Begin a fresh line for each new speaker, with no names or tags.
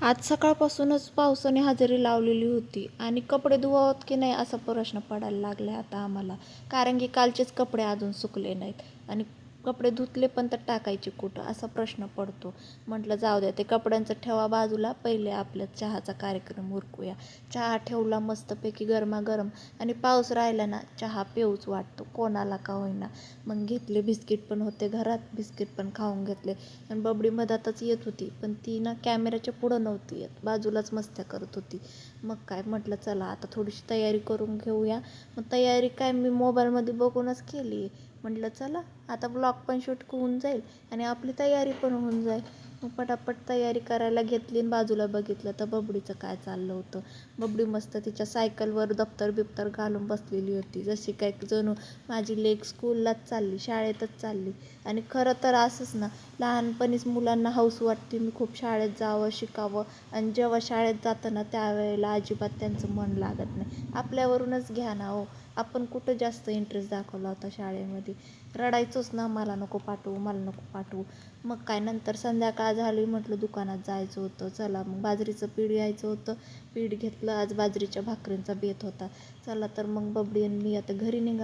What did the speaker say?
आज सकाळपासूनच पावसाने हजेरी लावलेली होती आणि कपडे धुवावेत की नाही असा प्रश्न पडायला लागला आता आम्हाला. कारण की कालचेच कपडे अजून सुकले नाहीत आणि कपडे धुतले पण तर टाकायचे कुठं असा प्रश्न पडतो. म्हटलं जाऊ द्या, ते कपड्यांचं ठेवा बाजूला, पहिले आपल्या चहाचा कार्यक्रम उरकूया. चहा ठेवला मस्तपैकी गरमागरम आणि पाऊस राहिला ना, चहा पिऊच वाटतो कोणाला का होईना. मग घेतले, बिस्किट पण होते घरात, बिस्किट पण खाऊन घेतले. आणि बबडी मधातच येत होती, पण ती ना कॅमेऱ्याच्या पुढं नव्हती येत, बाजूलाच मस्त्या करत होती. मग काय म्हटलं, चला आता थोडीशी तयारी करून घेऊया. मग तयारी काय मी मोबाईलमध्ये बघूनच केली आहे. म्हटलं चला आता ब्लॉग पण शूट होऊन जाईल आणि आपली तयारी पण होऊन जाईल. मग पटापट तयारी करायला घेतली आणि बाजूला बघितलं तर बबडीचं काय चाललं होतं. बबडी मस्त तिच्या सायकलवर दप्तर बिप्तर घालून बसलेली होती, जशी काय जणू माझी लेक स्कूललाच चालली, शाळेतच चालली. आणि खरं तर असंच ना, लहानपणीच मुलांना हौस वाटते मी खूप शाळेत जावं, शिकावं. आणि जेव्हा शाळेत जातं ना त्यावेळेला अजिबात त्यांचं मन लागत नाही. आपल्यावरूनच घ्या ना हो, आपण कुठं जास्त इंटरेस्ट दाखवला होता शाळेमध्ये. रडायचोच ना, मला नको पाठवू, मला नको पाठवू. मग काय नंतर संध्याकाळ झाली, म्हटलं दुकानात जायचं होतं, चला मग बाजरीचं पीठ यायचं होतं. पीठ घेतलं, आज बाजरीच्या भाकरींचा बेत होता. चला तर मग बबडी आणि मी आता घरी निघा